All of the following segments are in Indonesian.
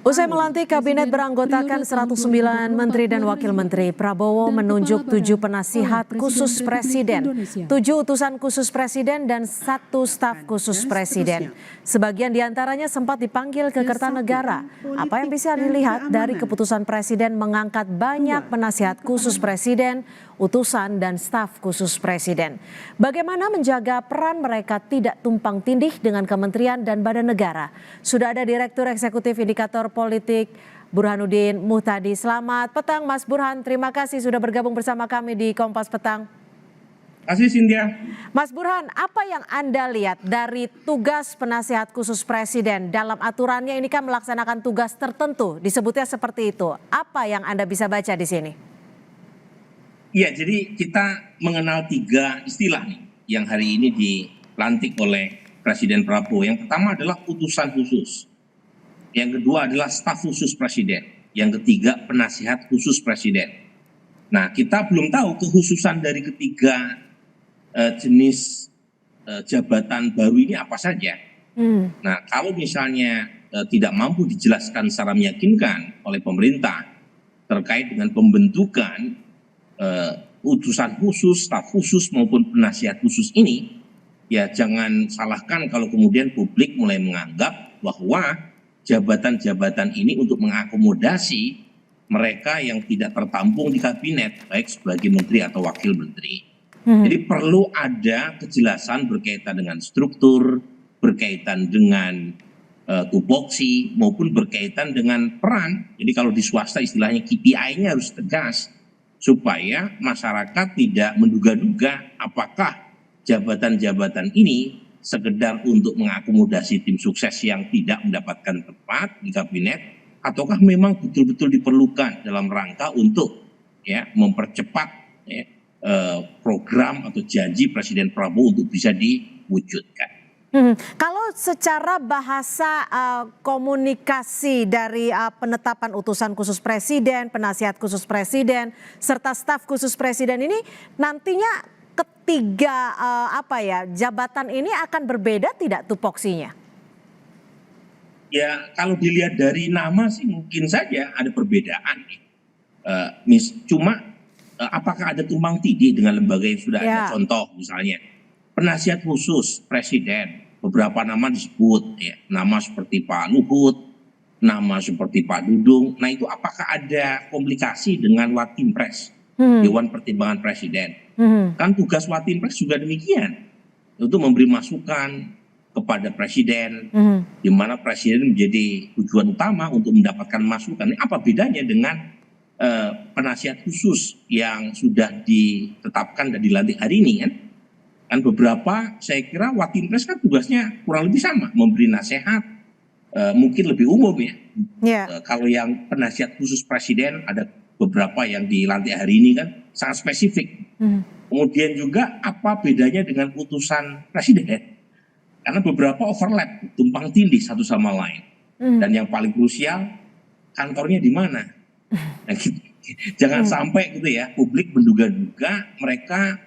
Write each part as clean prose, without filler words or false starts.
Usai melantik kabinet beranggotakan 109 menteri dan wakil menteri, Prabowo menunjuk 7 penasihat khusus presiden, 7 utusan khusus presiden dan 1 staf khusus presiden. Sebagian diantaranya sempat dipanggil ke Kertanegara. Apa yang bisa dilihat dari keputusan presiden mengangkat banyak penasihat khusus presiden, utusan dan staf khusus presiden. Bagaimana menjaga peran mereka tidak tumpang tindih dengan kementerian dan badan negara? Sudah ada Direktur Eksekutif Indikator Politik Burhanuddin Muhtadi. Selamat petang Mas Burhan, terima kasih sudah bergabung bersama kami di Kompas Petang. Terima kasih Cynthia. Mas Burhan, apa yang Anda lihat dari tugas penasihat khusus presiden? Dalam aturannya ini kan melaksanakan tugas tertentu, disebutnya seperti itu. Apa yang Anda bisa baca di sini? Iya, jadi kita mengenal 3 istilah nih yang hari ini dilantik oleh Presiden Prabowo. Yang pertama adalah utusan khusus. Yang kedua adalah staf khusus presiden. Yang ketiga penasihat khusus presiden. Nah, kita belum tahu kekhususan dari ketiga jenis jabatan baru ini apa saja. Nah, kalau misalnya tidak mampu dijelaskan secara meyakinkan oleh pemerintah terkait dengan pembentukan utusan khusus, staf khusus maupun penasihat khusus ini, ya jangan salahkan kalau kemudian publik mulai menganggap bahwa jabatan-jabatan ini untuk mengakomodasi mereka yang tidak tertampung di kabinet, baik sebagai menteri atau wakil menteri. Jadi perlu ada kejelasan berkaitan dengan struktur, berkaitan dengan tupoksi, maupun berkaitan dengan peran. Jadi kalau di swasta istilahnya KPI-nya harus tegas, supaya masyarakat tidak menduga-duga apakah jabatan-jabatan ini sekedar untuk mengakomodasi tim sukses yang tidak mendapatkan tempat di kabinet, ataukah memang betul-betul diperlukan dalam rangka untuk mempercepat program atau janji Presiden Prabowo untuk bisa diwujudkan. Kalau secara bahasa komunikasi dari penetapan utusan khusus presiden, penasihat khusus presiden, serta staf khusus presiden ini nantinya ketiga jabatan ini akan berbeda tidak tupoksinya? Ya kalau dilihat dari nama sih mungkin saja ada perbedaan. Cuma apakah ada tumpang tindih dengan lembaga yang sudah ada? Contoh misalnya penasihat khusus presiden, beberapa nama disebut, nama seperti Pak Luhut, nama seperti Pak Dudung. Nah itu apakah ada komplikasi dengan Watimpres, Dewan Pertimbangan Presiden? Kan tugas Watimpres juga demikian, untuk memberi masukan kepada presiden, di mana presiden menjadi tujuan utama untuk mendapatkan masukan. Ini apa bedanya dengan penasihat khusus yang sudah ditetapkan dan dilantik hari ini kan? Kan beberapa saya kira Watimpres kan tugasnya kurang lebih sama, memberi nasihat, mungkin lebih umum ya. Kalau yang penasihat khusus presiden ada beberapa yang dilantik hari ini kan sangat spesifik. Kemudian juga apa bedanya dengan utusan presiden? Karena beberapa overlap, tumpang tindih satu sama lain. Dan yang paling krusial, kantornya di mana? Nah, gitu. Jangan sampai gitu ya, publik menduga-duga mereka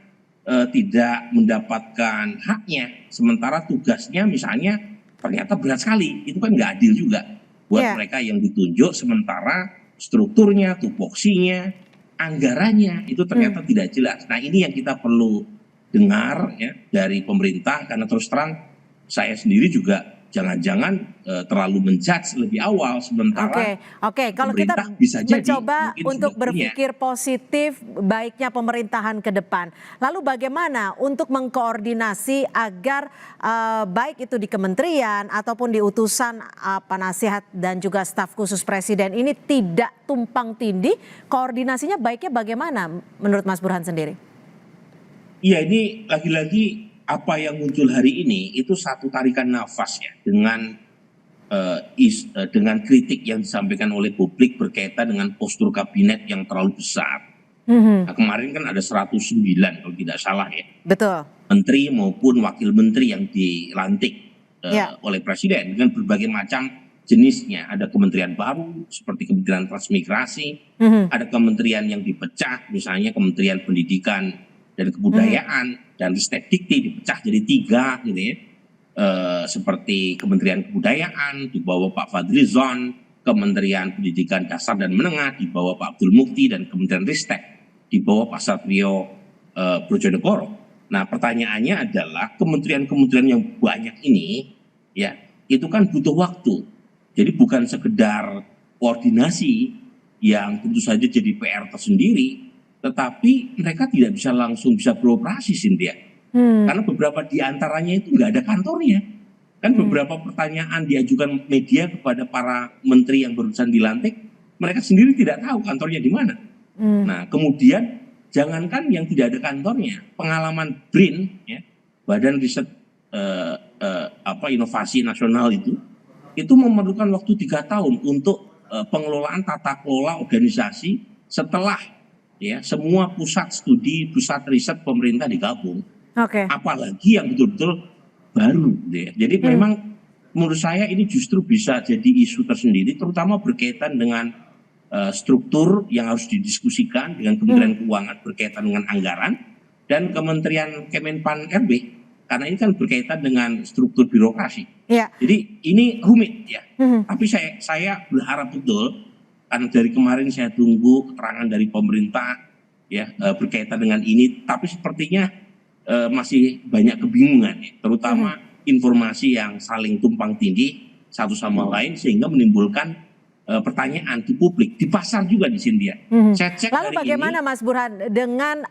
tidak mendapatkan haknya, sementara tugasnya misalnya ternyata berat sekali. Itu kan nggak adil juga buat mereka yang ditunjuk, sementara strukturnya, tupoksinya, anggarannya itu ternyata tidak jelas. Nah ini yang kita perlu dengar ya dari pemerintah, karena terus terang saya sendiri juga jangan-jangan terlalu menjudge lebih awal, sementara kalau kita bisa mencoba untuk berpikir positif baiknya pemerintahan ke depan. Lalu bagaimana untuk mengkoordinasi agar baik itu di kementerian ataupun di utusan penasihat dan juga staf khusus presiden ini tidak tumpang tindih, koordinasinya baiknya bagaimana menurut Mas Burhan sendiri? Iya, ini lagi-lagi apa yang muncul hari ini itu satu tarikan nafas ya dengan kritik yang disampaikan oleh publik berkaitan dengan postur kabinet yang terlalu besar. Nah, kemarin kan ada 109 kalau tidak salah ya. Betul. Menteri maupun wakil menteri yang dilantik oleh presiden dengan berbagai macam jenisnya. Ada kementerian baru seperti Kementerian Transmigrasi, ada kementerian yang dipecah, misalnya Kementerian Pendidikan dan Kebudayaan, dan Ristekdikti dipecah jadi 3 gitu ya. Seperti Kementerian Kebudayaan di bawah Pak Fadlizon, Kementerian Pendidikan Dasar dan Menengah di bawah Pak Abdul Mukti dan Kementerian Ristek di bawah Pak Satrio Bojonegoro. Nah, pertanyaannya adalah kementerian-kementerian yang banyak ini ya itu kan butuh waktu. Jadi bukan sekedar koordinasi yang tentu saja jadi PR tersendiri, tetapi mereka tidak bisa langsung bisa beroperasi, Cynthia. Karena beberapa di antaranya itu nggak ada kantornya. Kan beberapa pertanyaan diajukan media kepada para menteri yang barusan dilantik, mereka sendiri tidak tahu kantornya di mana. Nah, kemudian jangankan yang tidak ada kantornya, pengalaman BRIN, ya, Badan Riset Inovasi Nasional itu memerlukan waktu 3 tahun untuk pengelolaan tata kelola organisasi setelah ya semua pusat studi, pusat riset pemerintah digabung. Apalagi yang betul-betul baru, ya. Jadi memang menurut saya ini justru bisa jadi isu tersendiri, terutama berkaitan dengan struktur yang harus didiskusikan dengan Kementerian Keuangan berkaitan dengan anggaran dan Kementerian Kemenpan RB karena ini kan berkaitan dengan struktur birokrasi. Jadi ini rumit ya. Tapi saya berharap betul karena dari kemarin saya tunggu keterangan dari pemerintah ya berkaitan dengan ini, tapi sepertinya masih banyak kebingungan ya, terutama informasi yang saling tumpang tindih satu sama lain sehingga menimbulkan pertanyaan di publik, di pasar juga di sini dia. Lalu bagaimana Mas Burhan dengan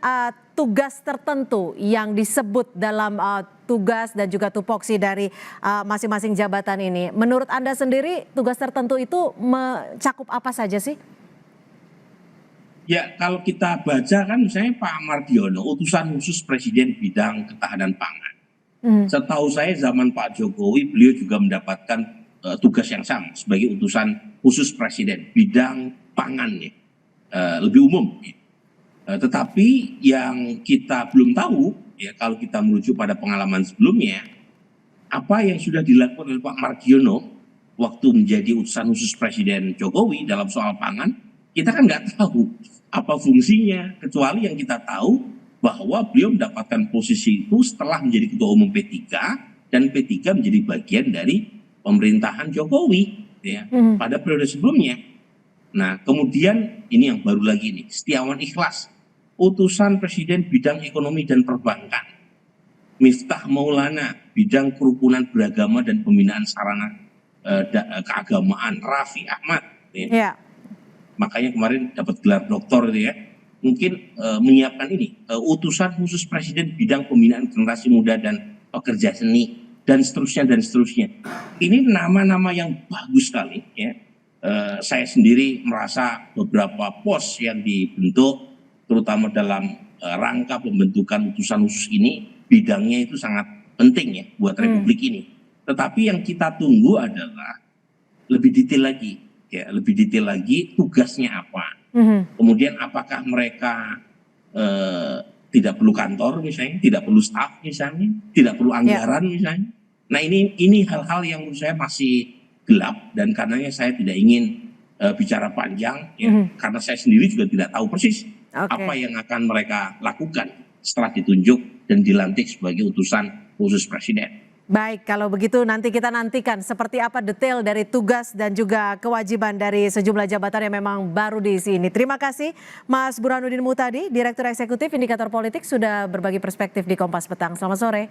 tugas tertentu yang disebut dalam tugas dan juga tupoksi dari masing-masing jabatan ini? Menurut Anda sendiri tugas tertentu itu mencakup apa saja sih? Ya kalau kita baca kan misalnya Pak Mardiono, utusan khusus Presiden bidang ketahanan pangan. Setahu saya zaman Pak Jokowi beliau juga mendapatkan tugas yang sama sebagai utusan khusus Presiden bidang pangan ya, lebih umum. Ya. Tetapi yang kita belum tahu ya kalau kita merujuk pada pengalaman sebelumnya, apa yang sudah dilakukan oleh Pak Mardiono waktu menjadi utusan khusus Presiden Jokowi dalam soal pangan, kita kan nggak tahu apa fungsinya, kecuali yang kita tahu bahwa beliau mendapatkan posisi itu setelah menjadi Ketua Umum P3 dan P3 menjadi bagian dari pemerintahan Jokowi ya, pada periode sebelumnya. Nah kemudian ini yang baru lagi nih, Setiawan Ikhlas, utusan Presiden bidang ekonomi dan perbankan. Miftah Maulana, bidang kerukunan beragama dan pembinaan sarana keagamaan. Raffi Ahmad ya. Makanya kemarin dapat gelar doktor gitu ya. Mungkin menyiapkan ini utusan khusus Presiden bidang pembinaan generasi muda dan pekerja seni dan seterusnya dan seterusnya. Ini nama-nama yang bagus sekali ya. Saya sendiri merasa beberapa pos yang dibentuk terutama dalam rangka pembentukan utusan khusus ini bidangnya itu sangat penting ya buat Republik ini. Tetapi yang kita tunggu adalah lebih detail lagi. Ya, lebih detail lagi tugasnya apa. Kemudian apakah mereka tidak perlu kantor misalnya, tidak perlu staf misalnya, tidak perlu anggaran misalnya. Nah ini hal-hal yang menurut saya masih gelap dan karenanya saya tidak ingin bicara panjang ya, karena saya sendiri juga tidak tahu persis apa yang akan mereka lakukan setelah ditunjuk dan dilantik sebagai utusan khusus Presiden. Baik, kalau begitu nanti kita nantikan seperti apa detail dari tugas dan juga kewajiban dari sejumlah jabatan yang memang baru diisi ini. Terima kasih Mas Burhanuddin Muhtadi, Direktur Eksekutif Indikator Politik sudah berbagi perspektif di Kompas Petang. Selamat sore.